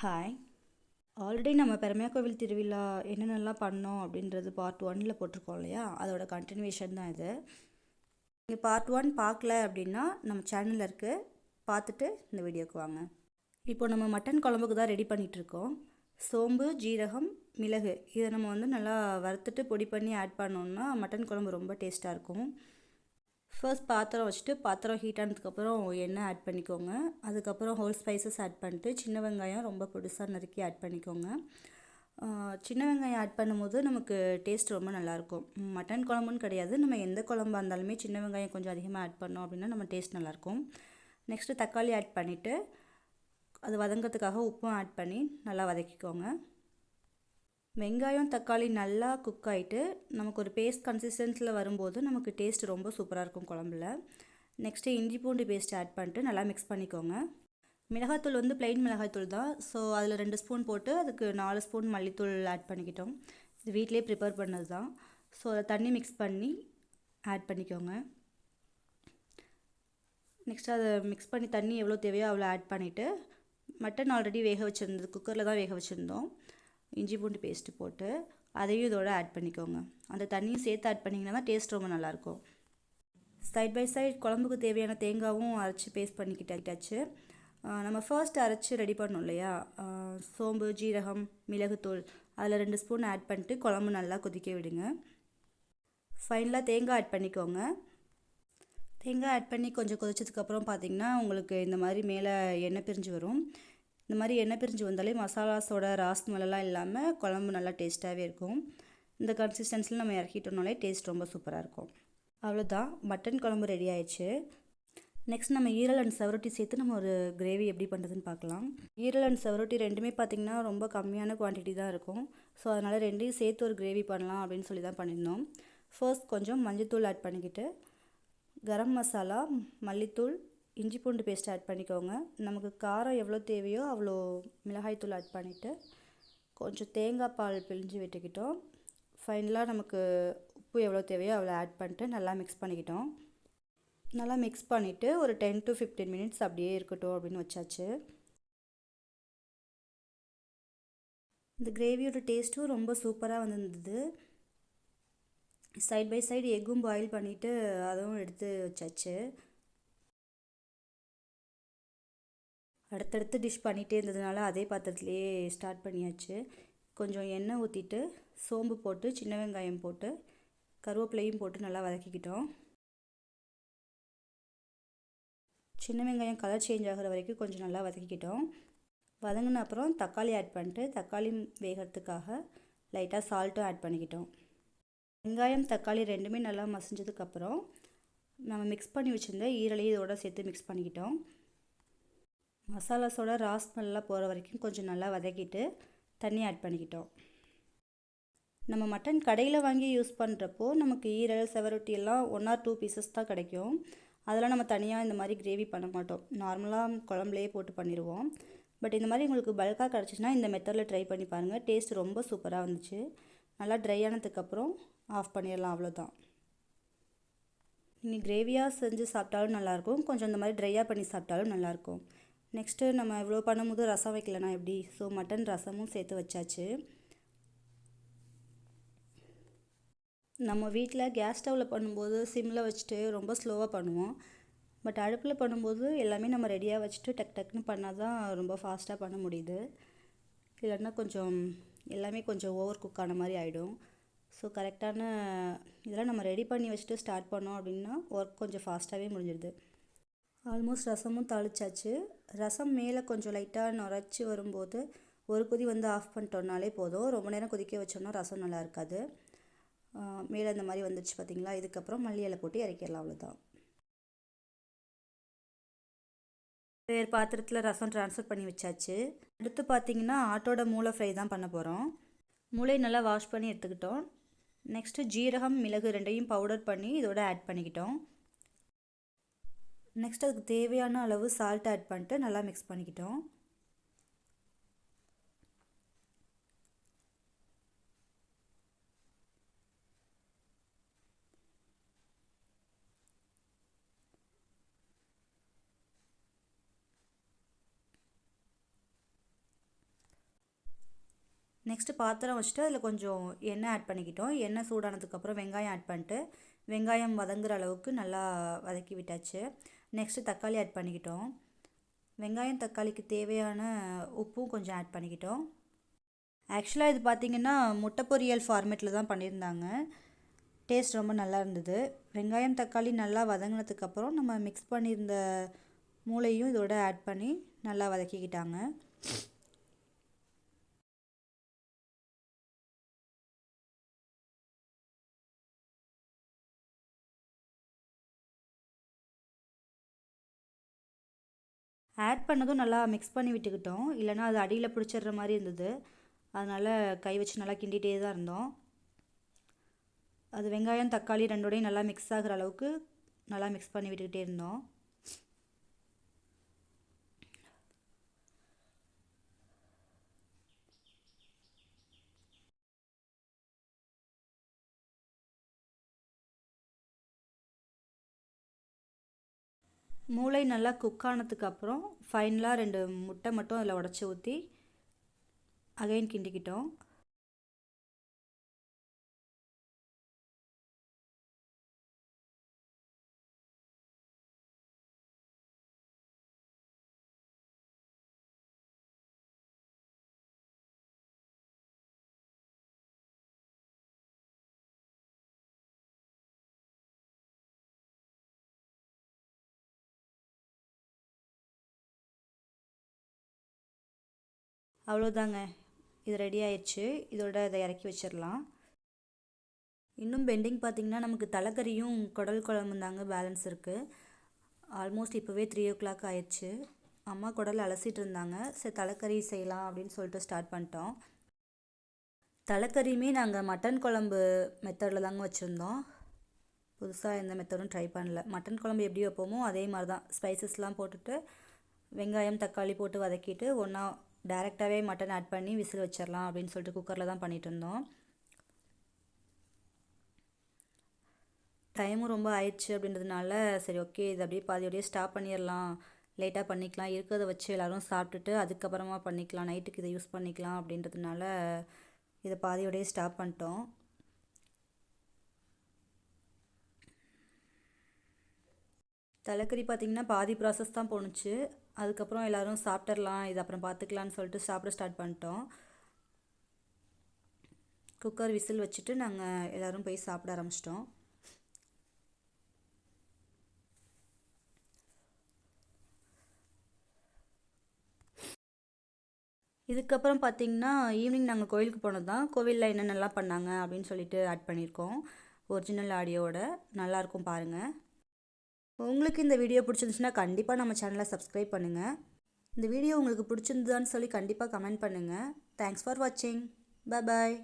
Hi. Already நம்ம பெரமையா கோவில் திருவிழா என்னென்னலாம் பண்ணோம் அப்படின்றது பார்ட் 1ல் போட்டிருக்கோம் இல்லையா? அதோட கண்டினியூஷன் தான் இது. நீங்கள் பார்ட் 1 பார்க்கல அப்படின்னா நம்ம சேனலில் இருக்குது, பார்த்துட்டு இந்த வீடியோக்கு வாங்க. இப்போ நம்ம மட்டன் குழம்புக்கு தான் ரெடி பண்ணிகிட்ருக்கோம். சோம்பு, ஜீரகம், மிளகு இதை நம்ம நல்லா வறுத்துட்டு பொடி பண்ணி ஆட் பண்ணோம்னா மட்டன் குழம்பு ரொம்ப டேஸ்ட்டாக இருக்கும். ஃபர்ஸ்ட் பாத்திரம் வச்சுட்டு பாத்திரம் ஹீட் ஆனதுக்கப்புறம் எண்ணெய் ஆட் பண்ணிக்கோங்க. அதுக்கப்புறம் ஹோல் ஸ்பைசஸ் ஆட் பண்ணிட்டு சின்ன வெங்காயம் ரொம்ப பொடிசாக நறுக்கி ஆட் பண்ணிக்கோங்க. சின்ன வெங்காயம் ஆட் பண்ணும்போது நமக்கு டேஸ்ட் ரொம்ப நல்லாயிருக்கும். மட்டன் குழம்புன்னு கிடையாது, நம்ம எந்த குழம்பா இருந்தாலுமே சின்ன வெங்காயம் கொஞ்சம் அதிகமாக ஆட் பண்ணோம் அப்படின்னா நம்ம டேஸ்ட் நல்லாயிருக்கும். நெக்ஸ்ட்டு தக்காளி ஆட் பண்ணிவிட்டு அது வதங்கிறதுக்காக உப்பும் ஆட் பண்ணி நல்லா வதக்கிக்கோங்க. வெங்காயம் தக்காளி நல்லா குக் ஆகிட்டு நமக்கு ஒரு பேஸ்ட் கன்சிஸ்டன்சியில் வரும்போது நமக்கு டேஸ்ட் ரொம்ப சூப்பராக இருக்கும் குழம்புல. நெக்ஸ்ட்டு இஞ்சி பூண்டு பேஸ்ட் ஆட் பண்ணிட்டு நல்லா மிக்ஸ் பண்ணிக்கோங்க. மிளகாத்தூள் பிளெயின் மிளகாய்த்தூள் தான். ஸோ அதில் 2 ஸ்பூன் போட்டு அதுக்கு 4 ஸ்பூன் மல்லித்தூள் ஆட் பண்ணிக்கிட்டோம். இது வீட்டிலே ப்ரிப்பேர் பண்ணது தான். ஸோ அதை தண்ணி மிக்ஸ் பண்ணி ஆட் பண்ணிக்கோங்க. நெக்ஸ்ட் அதை மிக்ஸ் பண்ணி தண்ணி எவ்வளோ தேவையோ அவ்வளோ ஆட் பண்ணிவிட்டு மட்டன் ஆல்ரெடி வேக வச்சுருந்தது, குக்கரில் தான் வேக வச்சுருந்தோம். இஞ்சி பூண்டு பேஸ்ட்டு போட்டு அதையும் இதோட ஆட் பண்ணிக்கோங்க. அந்த தண்ணியும் சேர்த்து ஆட் பண்ணிங்கன்னா தான் டேஸ்ட் ரொம்ப நல்லாயிருக்கும். சைட் பை சைட் குழம்புக்கு தேவையான தேங்காயும் அரைச்சி பேஸ்ட் பண்ணிக்கிட்டாச்சு. நம்ம ஃபர்ஸ்ட் அரைச்சி ரெடி பண்ணோம் இல்லையா, சோம்பு, ஜீரகம், மிளகுத்தூள் அதில் 2 ஸ்பூன் ஆட் பண்ணிட்டு குழம்பு நல்லா கொதிக்க விடுங்க. ஃபைனலாக தேங்காய் ஆட் பண்ணிக்கோங்க. தேங்காய் ஆட் பண்ணி கொஞ்சம் கொதிச்சதுக்கப்புறம் பார்த்திங்கன்னா உங்களுக்கு இந்த மாதிரி மேலே எண்ணெய் பிரிஞ்சு வரும். இந்த மாதிரி எண்ணெய் பிரிஞ்சு வந்தாலே மசாலாஸோட ஸ்மெல்லாம் இல்லாமல் குழம்பு நல்லா டேஸ்ட்டாகவே இருக்கும். இந்த கன்சிஸ்டன்சியில் நம்ம இறக்கிட்டோம்னாலே டேஸ்ட் ரொம்ப சூப்பராக இருக்கும். அவ்வளோதான், மட்டன் குழம்பு ரெடி ஆயிடுச்சு. நெக்ஸ்ட் நம்ம ஈரல் அண்ட் செவரொட்டி சேர்த்து நம்ம ஒரு கிரேவி எப்படி பண்ணுறதுன்னு பார்க்கலாம். ஈரல் அண்ட் செவரொட்டி ரெண்டுமே பார்த்திங்கன்னா ரொம்ப கம்மியான குவான்டிட்டி தான் இருக்கும். ஸோ அதனால் ரெண்டையும் சேர்த்து ஒரு கிரேவி பண்ணலாம் அப்படின்னு சொல்லி தான் பண்ணியிருந்தோம். ஃபர்ஸ்ட் கொஞ்சம் மஞ்சள்தூள் ஆட் பண்ணிக்கிட்டு கரம் மசாலா, மல்லித்தூள், இஞ்சி பூண்டு பேஸ்ட் ஆட் பண்ணிக்கோங்க. நமக்கு காரம் எவ்வளோ தேவையோ அவ்வளோ மிளகாய்த்தூள் ஆட் பண்ணிவிட்டு கொஞ்சம் தேங்காய் பால் பிழிஞ்சு விட்டுக்கிட்டோம். ஃபைனலாக நமக்கு உப்பு எவ்வளோ தேவையோ அவ்வளோ ஆட் பண்ணிட்டு நல்லா மிக்ஸ் பண்ணிக்கிட்டோம். நல்லா மிக்ஸ் பண்ணிவிட்டு ஒரு 10 to 15 மினிட்ஸ் அப்படியே இருக்கட்டும் அப்படின்னு வச்சாச்சு. இந்த கிரேவியோட டேஸ்ட்டும் ரொம்ப சூப்பராக வந்திருந்தது. சைட் பை சைடு எக்கும் பாயில் பண்ணிவிட்டு அதுவும் எடுத்து வச்சாச்சு. அடுத்தடுத்து டிஷ் பண்ணிகிட்டே இருந்ததுனால அதே பாத்திரத்துலேயே ஸ்டார்ட் பண்ணியாச்சு. கொஞ்சம் எண்ணெய் ஊற்றிட்டு சோம்பு போட்டு சின்ன வெங்காயம் போட்டு கருவேப்பிலையும் போட்டு நல்லா வதக்கிக்கிட்டோம். சின்ன வெங்காயம் கலர் சேஞ்ச் ஆகிற வரைக்கும் கொஞ்சம் நல்லா வதக்கிக்கிட்டோம். வதங்கின அப்புறம் தக்காளி ஆட் பண்ணிட்டு தக்காளி வேகிறதுக்காக லைட்டாக சால்ட்டும் ஆட் பண்ணிக்கிட்டோம். வெங்காயம் தக்காளி ரெண்டுமே நல்லா மசிஞ்சதுக்கப்புறம் நம்ம மிக்ஸ் பண்ணி வச்சுருந்த ஈரலையும் இதோட சேர்த்து மிக்ஸ் பண்ணிக்கிட்டோம். மசாலாஸோட ஸ்மெல்லாம் போகிற வரைக்கும் கொஞ்சம் நல்லா வதக்கிட்டு தண்ணி ஆட் பண்ணிக்கிட்டோம். நம்ம மட்டன் கடையில் வாங்கி யூஸ் பண்ணுறப்போ நமக்கு ஈரல் செவரொட்டி எல்லாம் 1 or 2 பீசஸ் தான் கிடைக்கும். அதெல்லாம் நம்ம தனியாக இந்த மாதிரி கிரேவி பண்ண மாட்டோம், நார்மலாக குழம்புலையே போட்டு பண்ணிடுவோம். பட் இந்த மாதிரி உங்களுக்கு பல்காக கிடச்சிச்சின்னா இந்த மெத்தடில் ட்ரை பண்ணி பாருங்கள். டேஸ்ட் ரொம்ப சூப்பராக வந்துச்சு. நல்லா ட்ரை ஆனதுக்கப்புறம் ஆஃப் பண்ணிடலாம், அவ்வளோதான். நீங்கள் கிரேவியாக செஞ்சு சாப்பிட்டாலும் நல்லாயிருக்கும், கொஞ்சம் இந்த மாதிரி ட்ரையாக பண்ணி சாப்பிட்டாலும் நல்லாயிருக்கும். நெக்ஸ்ட்டு நம்ம இவ்வளோ பண்ணும்போது ரசம் வைக்கலனா எப்படி, ஸோ மட்டன் ரசமும் சேர்த்து வச்சாச்சு. நம்ம வீட்டில் கேஸ் ஸ்டவ்வில் பண்ணும்போது சிம்மில் வச்சுட்டு ரொம்ப ஸ்லோவாக பண்ணுவோம். பட் அடுப்பில் பண்ணும்போது எல்லாமே நம்ம ரெடியாக வச்சுட்டு டக்குன்னு பண்ணால் தான் ரொம்ப ஃபாஸ்ட்டாக பண்ண முடியுது. இல்லைன்னா கொஞ்சம் எல்லாமே கொஞ்சம் ஓவர் குக் ஆன மாதிரி ஆகிடும். ஸோ கரெக்டான இதெல்லாம் நம்ம ரெடி பண்ணி வச்சுட்டு ஸ்டார்ட் பண்ணோம் அப்படின்னா ஒர்க் கொஞ்சம் ஃபாஸ்ட்டாகவே முடிஞ்சிடுது. ஆல்மோஸ்ட் ரசமும் தாளிச்சாச்சு. ரசம் மேலே கொஞ்சம் லைட்டாக நுரைச்சி வரும்போது ஒரு கொதி ஆஃப் பண்ணிட்டோம்னாலே போதும். ரொம்ப நேரம் கொதிக்க வச்சோம்னா ரசம் நல்லா இருக்காது. மேலே இந்த மாதிரி வந்துடுச்சு பார்த்திங்களா. இதுக்கப்புறம் மல்லி இலை போட்டு இறக்கிடலாம், அவ்வளோதான். வேறு பாத்திரத்தில் ரசம் ட்ரான்ஸ்ஃபர் பண்ணி வச்சாச்சு. அடுத்து பார்த்திங்கன்னா ஆட்டோட மூளை ஃப்ரை தான் பண்ண போகிறோம். மூளை நல்லா வாஷ் பண்ணி எடுத்துக்கிட்டோம். நெக்ஸ்ட்டு ஜீரகம், மிளகு ரெண்டையும் பவுடர் பண்ணி இதோட ஆட் பண்ணிக்கிட்டோம். நெக்ஸ்ட் அதுக்கு தேவையான அளவு சால்ட் ஆட் பண்ணிட்டு நல்லா மிக்ஸ் பண்ணிக்கிட்டோம். நெக்ஸ்ட்டு பாத்திரம் வச்சுட்டு அதில் கொஞ்சம் எண்ணெய் ஆட் பண்ணிக்கிட்டோம். எண்ணெய் சூடானதுக்கப்புறம் வெங்காயம் ஆட் பண்ணிட்டு வெங்காயம் வதங்குற அளவுக்கு நல்லா வதக்கி விட்டாச்சு. நெக்ஸ்ட்டு தக்காளி ஆட் பண்ணிக்கிட்டோம். வெங்காயம் தக்காளிக்கு தேவையான உப்பும் கொஞ்சம் ஆட் பண்ணிக்கிட்டோம். ஆக்சுவலாக இது பார்த்திங்கன்னா முட்டை பொரியல் ஃபார்மேட்டில் தான் பண்ணியிருந்தாங்க. டேஸ்ட் ரொம்ப நல்லா இருந்தது. வெங்காயம் தக்காளி நல்லா வதங்கினதுக்கப்புறம் நம்ம மிக்ஸ் பண்ணியிருந்த மூளையும் இதோட ஆட் பண்ணி நல்லா வதக்கிக்கிட்டாங்க. ஆட் பண்ணதும் நல்லா மிக்ஸ் பண்ணி விட்டுக்கிட்டோம். இல்லைனா அது அடியில் பிடிச்சிடுற மாதிரி இருந்தது. அதனால் கை வச்சு நல்லா கிண்டிகிட்டே தான் இருந்தோம். அது வெங்காயம் தக்காளி ரெண்டோடையும் நல்லா மிக்ஸ் ஆகிற அளவுக்கு நல்லா மிக்ஸ் பண்ணி விட்டுக்கிட்டே இருந்தோம். மூளை நல்லா குக் ஆனதுக்கப்புறம் ஃபைனலாக 2 முட்டை மட்டும் அதில் உடச்சி ஊற்றி அகைன் கிண்டிக்கிட்டோம். அவ்வளோதாங்க, இது ரெடி ஆயிடுச்சு. இதோட இதை இறக்கி வச்சிடலாம். இன்னும் பெண்டிங் பார்த்திங்கன்னா நமக்கு தலைக்கறியும் குடல் குழம்பு தாங்க பேலன்ஸ் இருக்குது. ஆல்மோஸ்ட் இப்போவே 3 o'clock ஆயிடுச்சு. அம்மா குடல் அலசிட்டு இருந்தாங்க. சரி தலைக்கறி செய்யலாம் அப்படின்னு சொல்லிட்டு ஸ்டார்ட் பண்ணிட்டோம். தலைக்கறியுமே நாங்கள் மட்டன் குழம்பு மெத்தடில் தாங்க வச்சுருந்தோம். புதுசாக எந்த மெத்தடும் ட்ரை பண்ணல. மட்டன் குழம்பு எப்படி வைப்போமோ அதே மாதிரி தான் ஸ்பைசஸ்லாம் போட்டுட்டு வெங்காயம் தக்காளி போட்டு வதக்கிட்டு ஒன்றா டைரெக்டாகவே மட்டன் ஆட் பண்ணி விசில் வச்சிடலாம் அப்படின்னு சொல்லிட்டு குக்கரில் தான் பண்ணிகிட்டு இருந்தோம். டைமும் ரொம்ப ஆயிடுச்சு அப்படின்றதுனால சரி ஓகே இது அப்படியே பாதியோடையே ஸ்டாப் பண்ணிடலாம், லேட்டாக பண்ணிக்கலாம், இருக்கிறத வச்சு எல்லோரும் சாப்பிட்டுட்டு அதுக்கப்புறமா பண்ணிக்கலாம், நைட்டுக்கு இதை யூஸ் பண்ணிக்கலாம் அப்படின்றதுனால இதை பாதியோடையே ஸ்டாப் பண்ணிட்டோம். தலைக்கறி பார்த்திங்கன்னா பாதி ப்ராசஸ் தான் போணுச்சு. அதுக்கப்புறம் எல்லோரும் சாப்பிட்றலாம், இது அப்புறம் பார்த்துக்கலான்னு சொல்லிட்டு சாப்பிட ஸ்டார்ட் பண்ணிட்டோம். குக்கர் விசில் வச்சுட்டு நாங்கள் எல்லோரும் போய் சாப்பிட ஆரம்பிச்சிட்டோம். இதுக்கப்புறம் பார்த்திங்கன்னா ஈவினிங் நாங்கள் கோவிலுக்கு போனது தான். கோவிலில் என்னென்னலாம் பண்ணாங்க அப்படின்னு சொல்லிட்டு ஆட் பண்ணியிருக்கோம். ஒரிஜினல் ஆடியோவோட நல்லாயிருக்கும் பாருங்கள். உங்களுக்கு இந்த வீடியோ பிடிச்சிருந்துச்சுன்னா கண்டிப்பாக நம்ம சேனலை சப்ஸ்கிரைப் பண்ணுங்கள். இந்த வீடியோ உங்களுக்கு பிடிச்சிருந்தான்னு சொல்லி கண்டிப்பாக கமெண்ட் பண்ணுங்கள். தேங்க்ஸ் ஃபார் வாட்சிங். பாய்.